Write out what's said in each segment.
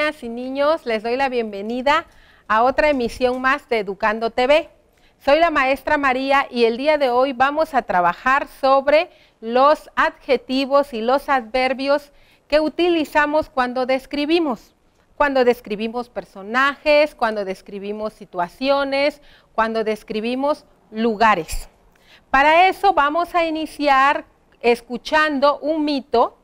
niñas y niños, les doy la bienvenida a otra emisión más de Educando TV. Soy la maestra María y el día de hoy vamos a trabajar sobre los adjetivos y los adverbios que utilizamos cuando describimos. Cuando describimos personajes, cuando describimos situaciones, cuando describimos lugares. Para eso vamos a iniciar escuchando un mito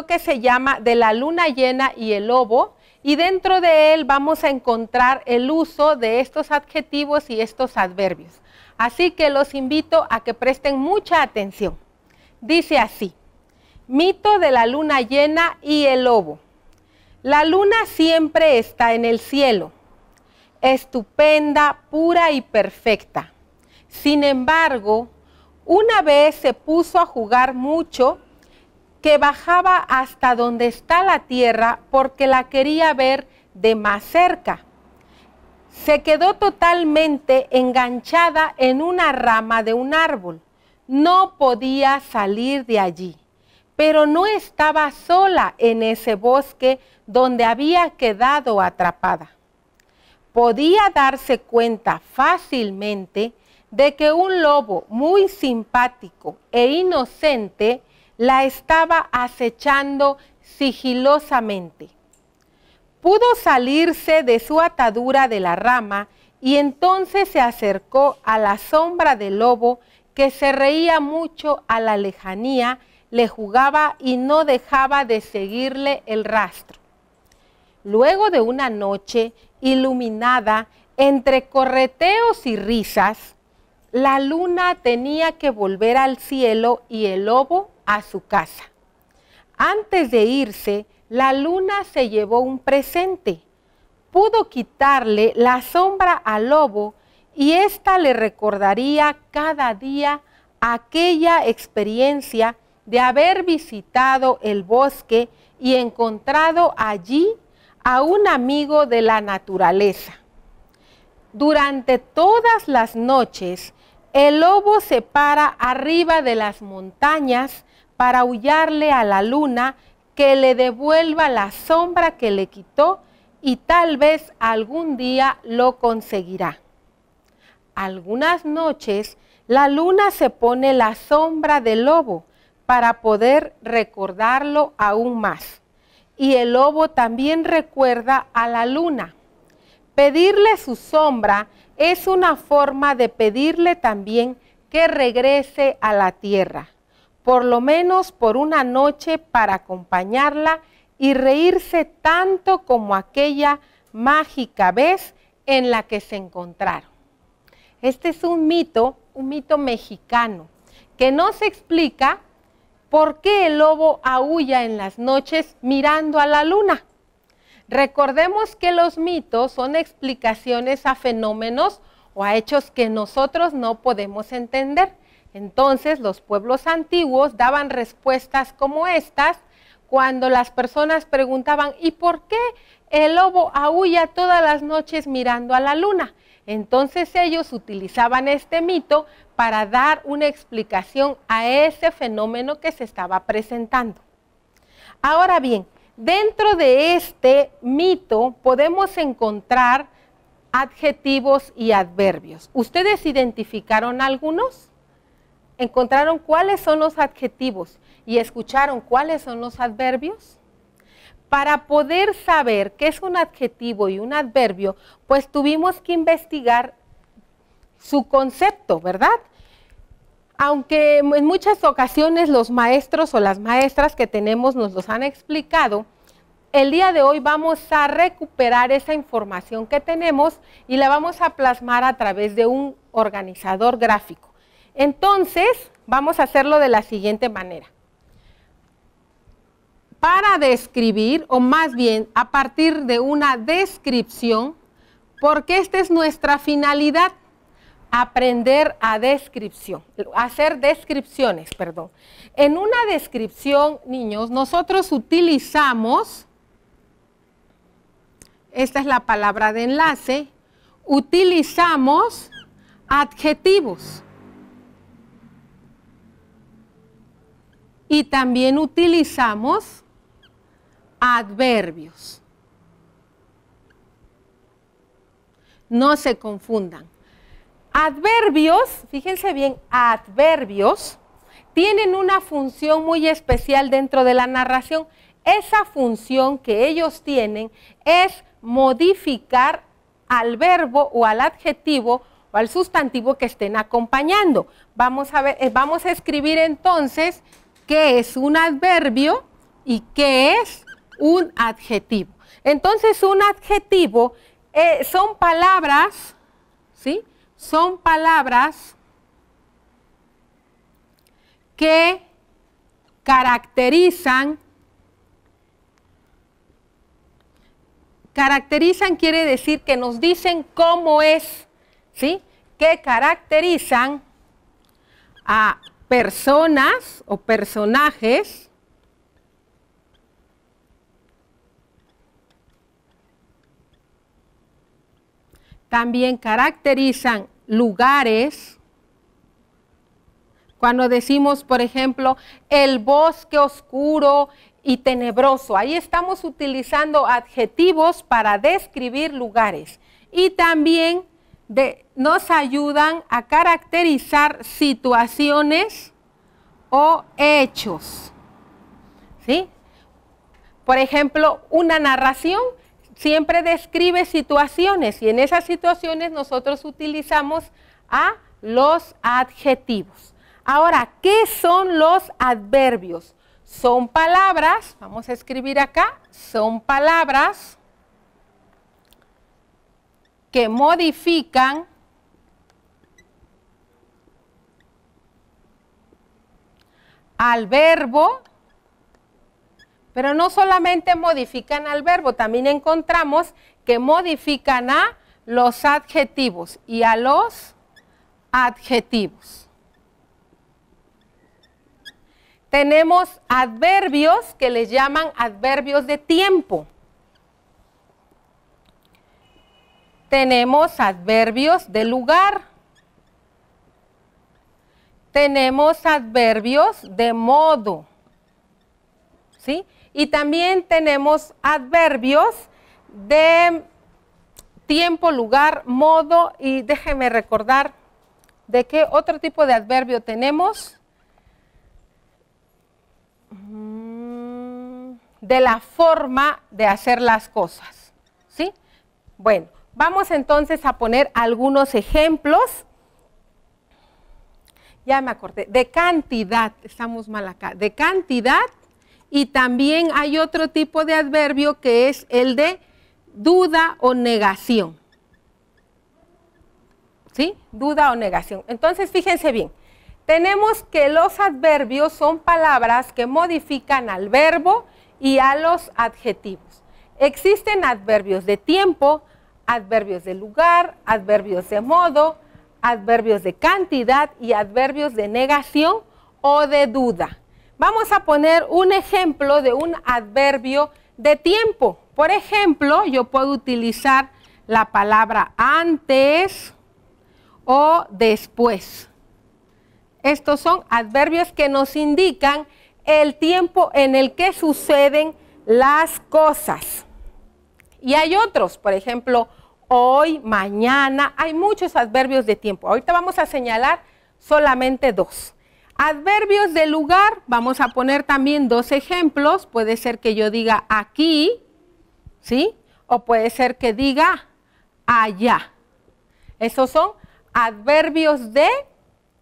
que se llama De la luna llena y el lobo, y dentro de él vamos a encontrar el uso de estos adjetivos y estos adverbios. Así que los invito a que presten mucha atención. Dice así: mito de la luna llena y el lobo. La luna siempre está en el cielo, estupenda, pura y perfecta. Sin embargo, una vez se puso a jugar mucho, que bajaba hasta donde está la tierra porque la quería ver de más cerca. Se quedó totalmente enganchada en una rama de un árbol. No podía salir de allí, pero no estaba sola en ese bosque donde había quedado atrapada. Podía darse cuenta fácilmente de que un lobo muy simpático e inocente la estaba acechando sigilosamente. Pudo salirse de su atadura de la rama y entonces se acercó a la sombra del lobo, que se reía mucho a la lejanía, le jugaba y no dejaba de seguirle el rastro. Luego de una noche iluminada, entre correteos y risas, la luna tenía que volver al cielo y el lobo a su casa. Antes de irse, la luna se llevó un presente. Pudo quitarle la sombra al lobo y ésta le recordaría cada día aquella experiencia de haber visitado el bosque y encontrado allí a un amigo de la naturaleza. Durante todas las noches, el lobo se para arriba de las montañas para aullarle a la luna que le devuelva la sombra que le quitó, y tal vez algún día lo conseguirá. Algunas noches la luna se pone la sombra del lobo para poder recordarlo aún más, y el lobo también recuerda a la luna. Pedirle su sombra es una forma de pedirle también que regrese a la tierra, por lo menos por una noche, para acompañarla y reírse tanto como aquella mágica vez en la que se encontraron. Este es un mito mexicano, que nos explica por qué el lobo aúlla en las noches mirando a la luna. Recordemos que los mitos son explicaciones a fenómenos o a hechos que nosotros no podemos entender. Entonces, los pueblos antiguos daban respuestas como estas cuando las personas preguntaban: ¿y por qué el lobo aúlla todas las noches mirando a la luna? Entonces ellos utilizaban este mito para dar una explicación a ese fenómeno que se estaba presentando. Ahora bien, dentro de este mito podemos encontrar adjetivos y adverbios. ¿Ustedes identificaron algunos? ¿Encontraron cuáles son los adjetivos y escucharon cuáles son los adverbios? Para poder saber qué es un adjetivo y un adverbio, pues tuvimos que investigar su concepto, ¿verdad? Aunque en muchas ocasiones los maestros o las maestras que tenemos nos los han explicado, el día de hoy vamos a recuperar esa información que tenemos y la vamos a plasmar a través de un organizador gráfico. Entonces, vamos a hacerlo de la siguiente manera. Para describir, o más bien a partir de una descripción, porque esta es nuestra finalidad, aprender a hacer descripciones. En una descripción, niños, nosotros utilizamos, esta es la palabra de enlace, utilizamos adjetivos. Y también utilizamos adverbios. no se confundan. Adverbios, fíjense bien, adverbios tienen una función muy especial dentro de la narración. Esa función que ellos tienen es modificar al verbo o al adjetivo o al sustantivo que estén acompañando. Vamos a escribir entonces qué es un adverbio y qué es un adjetivo. Entonces, un adjetivo son palabras, ¿sí? Son palabras que caracterizan quiere decir que nos dicen cómo es, ¿sí? Que caracterizan a personas o personajes también caracterizan lugares. Cuando decimos, por ejemplo, el bosque oscuro y tenebroso, ahí estamos utilizando adjetivos para describir lugares. Y también nos ayudan a caracterizar situaciones o hechos, ¿sí? Por ejemplo, una narración siempre describe situaciones y en esas situaciones nosotros utilizamos a los adjetivos. Ahora, ¿qué son los adverbios? Son palabras, vamos a escribir acá, son palabras que modifican al verbo, pero no solamente modifican al verbo, también encontramos que modifican a los adjetivos y a los adjetivos. Tenemos adverbios que les llaman adverbios de tiempo. Tenemos adverbios de lugar. Tenemos adverbios de modo, ¿sí? Y también tenemos adverbios de tiempo, lugar, modo, y déjenme recordar de qué otro tipo de adverbio tenemos. De la forma de hacer las cosas, ¿sí? Bueno, vamos entonces a poner algunos ejemplos. Ya me acordé, de cantidad, estamos mal acá, de cantidad, y también hay otro tipo de adverbio que es el de duda o negación, ¿sí? Duda o negación. Entonces, fíjense bien, tenemos que los adverbios son palabras que modifican al verbo y a los adjetivos. Existen adverbios de tiempo, adverbios de lugar, adverbios de modo, adverbios de cantidad y adverbios de negación o de duda. Vamos a poner un ejemplo de un adverbio de tiempo. Por ejemplo, yo puedo utilizar la palabra antes o después. Estos son adverbios que nos indican el tiempo en el que suceden las cosas. Y hay otros, por ejemplo, hoy, mañana, hay muchos adverbios de tiempo. Ahorita vamos a señalar solamente dos. Adverbios de lugar, vamos a poner también dos ejemplos. Puede ser que yo diga aquí, ¿sí? O puede ser que diga allá. Esos son adverbios de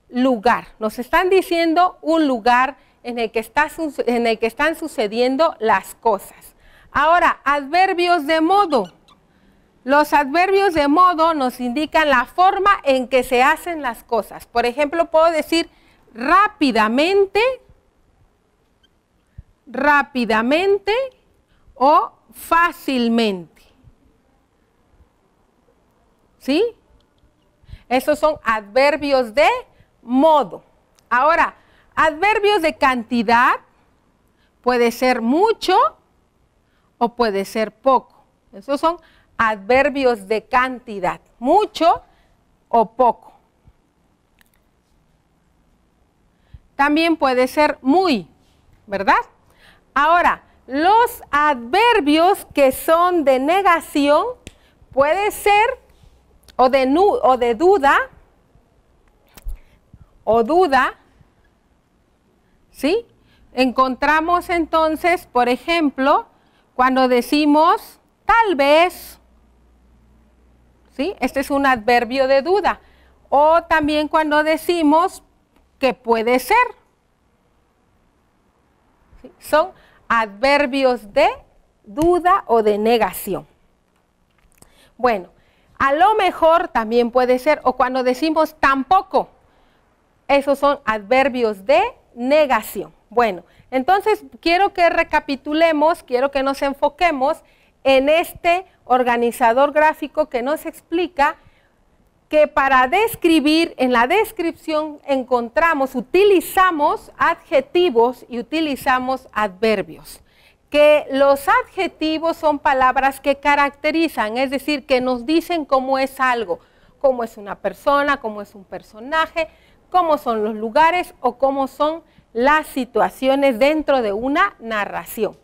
lugar. Nos están diciendo un lugar en el que están sucediendo las cosas. Ahora, adverbios de modo. Los adverbios de modo nos indican la forma en que se hacen las cosas. Por ejemplo, puedo decir rápidamente, rápidamente o fácilmente. ¿Sí? Esos son adverbios de modo. Ahora, adverbios de cantidad puede ser mucho o puede ser poco. Esos son adverbios de cantidad, mucho o poco. También puede ser muy, ¿verdad? Ahora, los adverbios que son de negación puede ser o de duda, ¿sí? Encontramos entonces, por ejemplo, cuando decimos tal vez, ¿sí? Este es un adverbio de duda. O también cuando decimos que puede ser. ¿Sí? Son adverbios de duda o de negación. Bueno, a lo mejor también puede ser, o cuando decimos tampoco, esos son adverbios de negación. Bueno, entonces quiero que recapitulemos, quiero que nos enfoquemos en este organizador gráfico que nos explica que para describir, en la descripción utilizamos adjetivos y utilizamos adverbios. Que los adjetivos son palabras que caracterizan, es decir, que nos dicen cómo es algo, cómo es una persona, cómo es un personaje, cómo son los lugares o cómo son las situaciones dentro de una narración.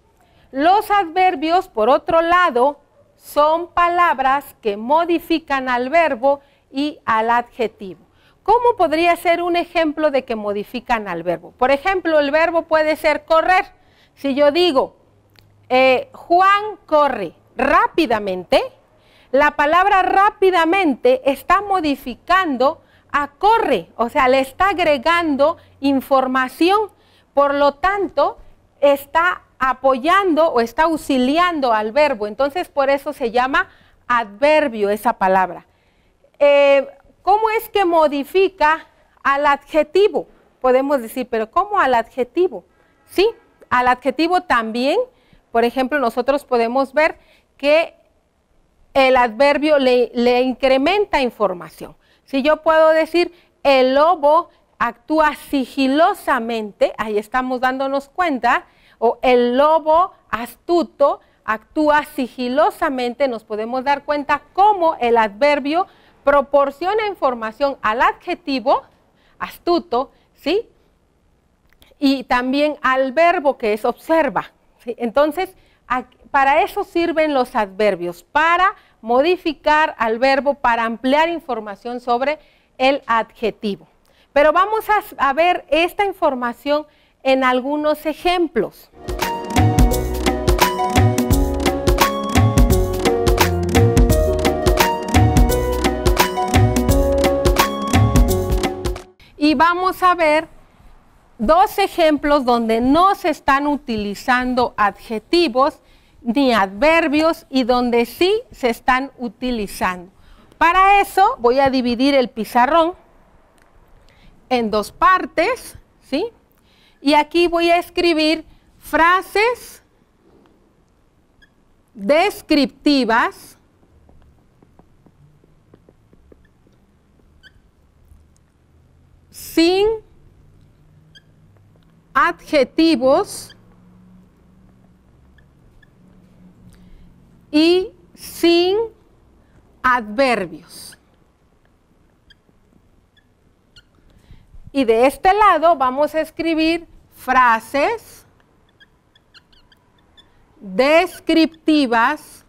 Los adverbios, por otro lado, son palabras que modifican al verbo y al adjetivo. ¿Cómo podría ser un ejemplo de que modifican al verbo? Por ejemplo, el verbo puede ser correr. Si yo digo, Juan corre rápidamente, la palabra rápidamente está modificando a corre, o sea, le está agregando información, por lo tanto, está apoyando o está auxiliando al verbo, entonces por eso se llama adverbio esa palabra. ¿Cómo es que modifica al adjetivo? Podemos decir, pero ¿cómo al adjetivo? Sí, al adjetivo también, por ejemplo, nosotros podemos ver que el adverbio le incrementa información. Si yo puedo decir, el lobo actúa sigilosamente, ahí estamos dándonos cuenta, o el lobo astuto actúa sigilosamente, nos podemos dar cuenta cómo el adverbio proporciona información al adjetivo, astuto, ¿sí? Y también al verbo que es observa, ¿sí? Entonces, para eso sirven los adverbios, para modificar al verbo, para ampliar información sobre el adjetivo. Pero vamos a ver esta información en algunos ejemplos. Y vamos a ver dos ejemplos donde no se están utilizando adjetivos ni adverbios y donde sí se están utilizando. Para eso voy a dividir el pizarrón en dos partes, ¿sí? Y aquí voy a escribir frases descriptivas sin adjetivos y sin adverbios. Y de este lado vamos a escribir frases descriptivas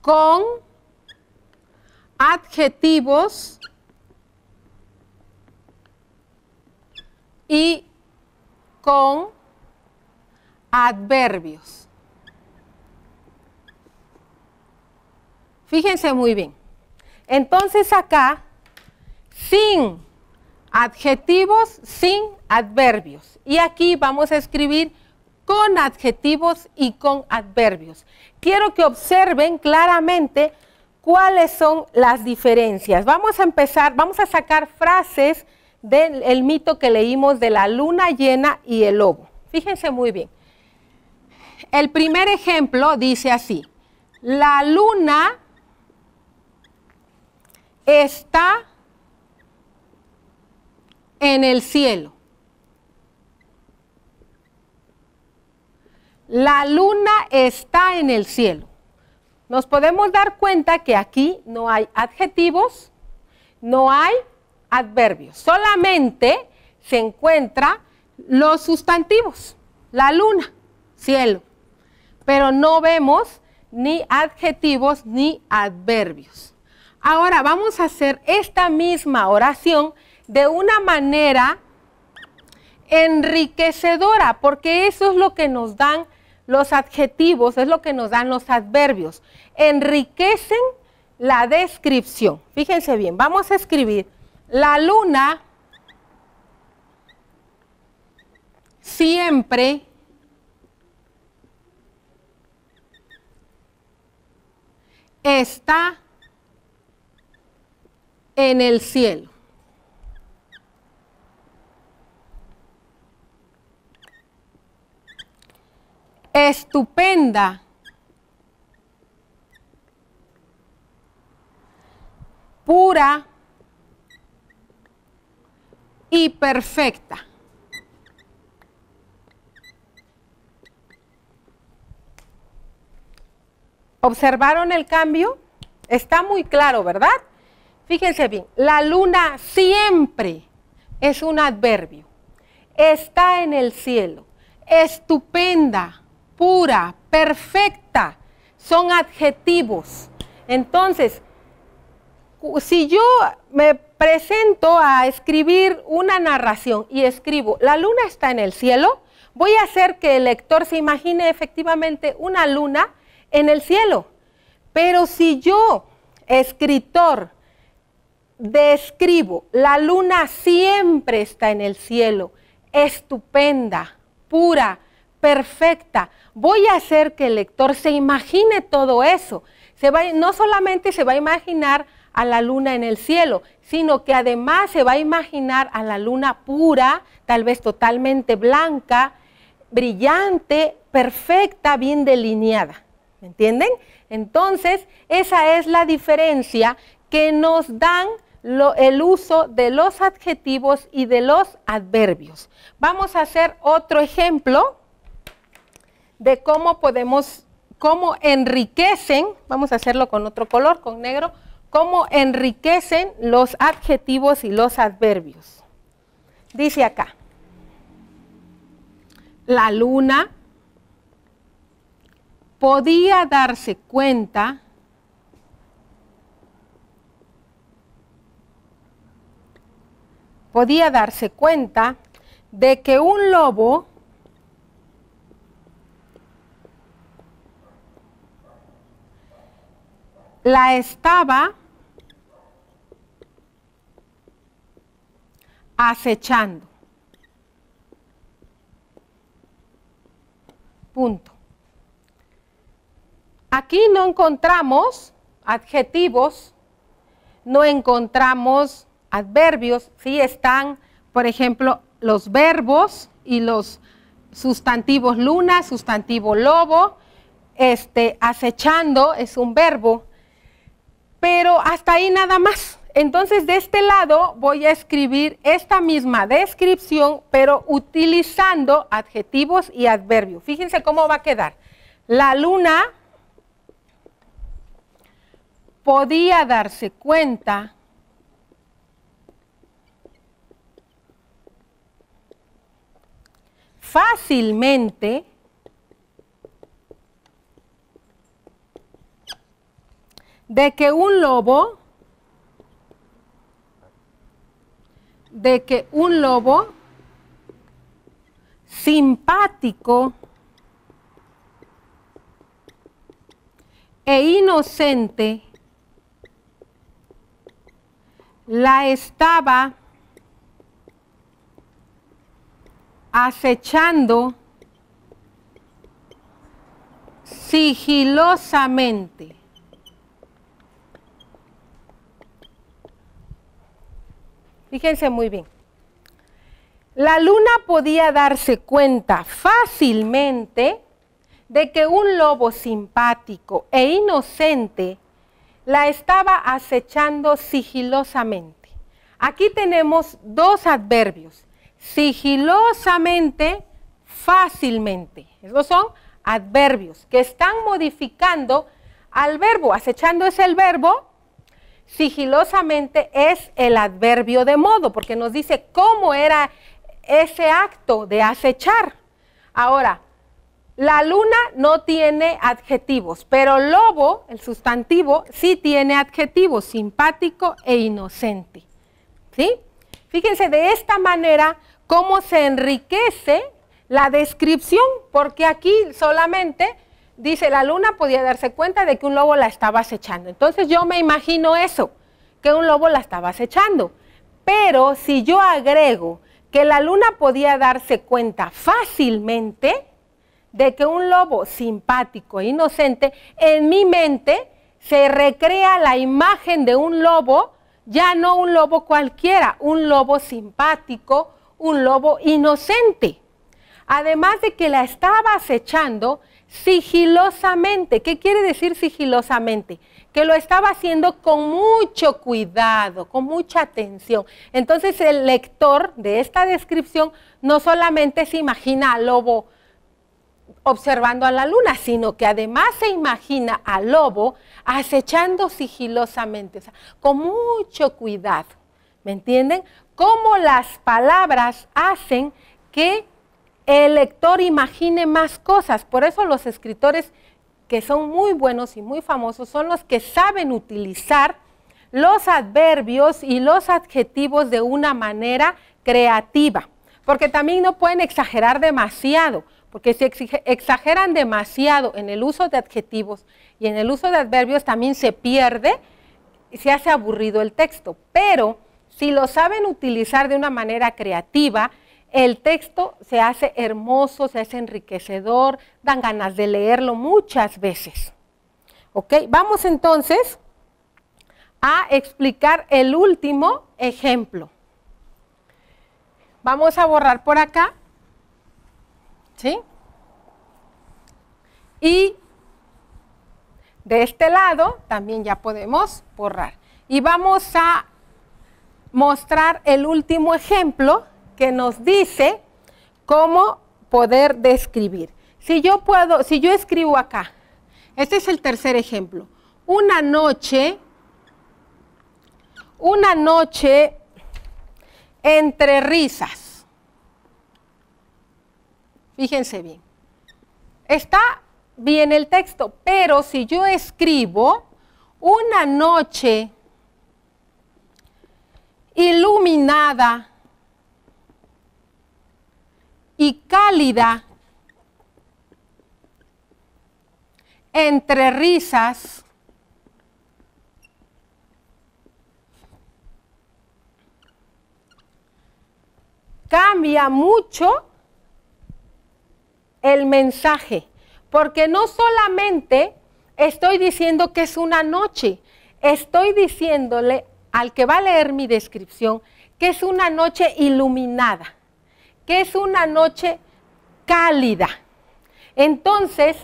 con adjetivos y con adverbios. Fíjense muy bien. Entonces acá, sin adjetivos, sin adverbios. Y aquí vamos a escribir con adjetivos y con adverbios. Quiero que observen claramente cuáles son las diferencias. Vamos a empezar, vamos a sacar frases del mito que leímos de la luna llena y el lobo. Fíjense muy bien. El primer ejemplo dice así: la luna está en el cielo. La luna está en el cielo. Nos podemos dar cuenta que aquí no hay adjetivos, no hay adverbios, solamente se encuentran los sustantivos, la luna, cielo, pero no vemos ni adjetivos, ni adverbios. Ahora vamos a hacer esta misma oración de una manera enriquecedora, porque eso es lo que nos dan los adjetivos, es lo que nos dan los adverbios. Enriquecen la descripción. Fíjense bien, vamos a escribir: la luna siempre está en el cielo. Estupenda, pura y perfecta. ¿Observaron el cambio? Está muy claro, ¿verdad? Fíjense bien, la luna siempre es un adverbio. Está en el cielo. Estupenda, pura, perfecta, son adjetivos. Entonces, si yo me presento a escribir una narración y escribo, la luna está en el cielo, voy a hacer que el lector se imagine efectivamente una luna en el cielo. Pero si yo, escritor, describo, la luna siempre está en el cielo, estupenda, pura, perfecta, voy a hacer que el lector se imagine todo eso. No solamente se va a imaginar a la luna en el cielo, sino que además se va a imaginar a la luna pura, tal vez totalmente blanca, brillante, perfecta, bien delineada. ¿Me entienden? Entonces, esa es la diferencia que nos dan el uso de los adjetivos y de los adverbios. Vamos a hacer otro ejemplo de cómo enriquecen, vamos a hacerlo con otro color, con negro, cómo enriquecen los adjetivos y los adverbios. Dice acá: la luna podía darse cuenta de que un lobo la estaba acechando. Punto. Aquí no encontramos adjetivos, no encontramos adverbios, sí están, por ejemplo, los verbos y los sustantivos luna, sustantivo lobo, acechando es un verbo, pero hasta ahí nada más. Entonces, de este lado voy a escribir esta misma descripción, pero utilizando adjetivos y adverbios. Fíjense cómo va a quedar. La luna podía darse cuenta fácilmente de que un lobo simpático e inocente la estaba acechando sigilosamente. Fíjense muy bien. La luna podía darse cuenta fácilmente de que un lobo simpático e inocente la estaba acechando sigilosamente. Aquí tenemos dos adverbios: sigilosamente, fácilmente. Esos son adverbios que están modificando al verbo. Acechando es el verbo, sigilosamente es el adverbio de modo, porque nos dice cómo era ese acto de acechar. Ahora, La luna no tiene adjetivos, pero lobo, el sustantivo, sí tiene adjetivos, simpático e inocente. ¿Sí? Fíjense de esta manera cómo se enriquece la descripción, porque aquí solamente dice la luna podía darse cuenta de que un lobo la estaba acechando. Entonces yo me imagino eso, que un lobo la estaba acechando. Pero si yo agrego que la luna podía darse cuenta fácilmente de que un lobo simpático e inocente, en mi mente se recrea la imagen de un lobo, ya no un lobo cualquiera, un lobo simpático, un lobo inocente. Además de que la estaba acechando sigilosamente. ¿Qué quiere decir sigilosamente? Que lo estaba haciendo con mucho cuidado, con mucha atención. Entonces el lector de esta descripción no solamente se imagina al lobo observando a la luna, sino que además se imagina al lobo acechando sigilosamente, o sea, con mucho cuidado. ¿Me entienden? Cómo las palabras hacen que el lector imagine más cosas. Por eso los escritores que son muy buenos y muy famosos son los que saben utilizar los adverbios y los adjetivos de una manera creativa, porque también no pueden exagerar demasiado, porque si exageran demasiado en el uso de adjetivos y en el uso de adverbios también se pierde y se hace aburrido el texto. Pero si lo saben utilizar de una manera creativa, el texto se hace hermoso, se hace enriquecedor, dan ganas de leerlo muchas veces. ¿Ok? Vamos entonces a explicar el último ejemplo. Vamos a borrar por acá. ¿Sí? Y de este lado también ya podemos borrar. Y vamos a mostrar el último ejemplo que nos dice cómo poder describir. Si yo escribo acá, este es el tercer ejemplo. Una noche entre risas. Fíjense bien, está bien el texto, pero si yo escribo una noche iluminada y cálida entre risas, cambia mucho el mensaje, porque no solamente estoy diciendo que es una noche, estoy diciéndole al que va a leer mi descripción que es una noche iluminada, que es una noche cálida. Entonces,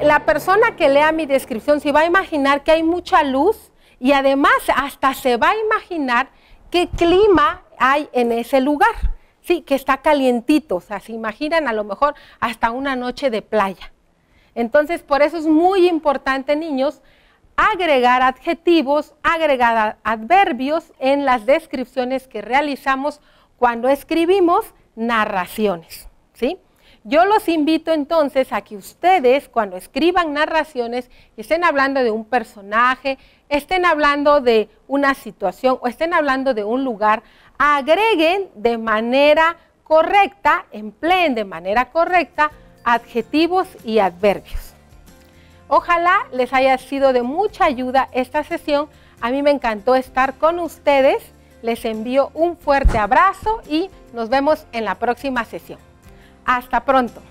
la persona que lea mi descripción se va a imaginar que hay mucha luz y además hasta se va a imaginar qué clima hay en ese lugar. Sí, que está calientito, o sea, se imaginan a lo mejor hasta una noche de playa. Entonces, por eso es muy importante, niños, agregar adjetivos, agregar adverbios en las descripciones que realizamos cuando escribimos narraciones, ¿sí? Yo los invito entonces a que ustedes, cuando escriban narraciones, estén hablando de un personaje, estén hablando de una situación o estén hablando de un lugar, agreguen de manera correcta, empleen de manera correcta adjetivos y adverbios. Ojalá les haya sido de mucha ayuda esta sesión. A mí me encantó estar con ustedes. Les envío un fuerte abrazo y nos vemos en la próxima sesión. Hasta pronto.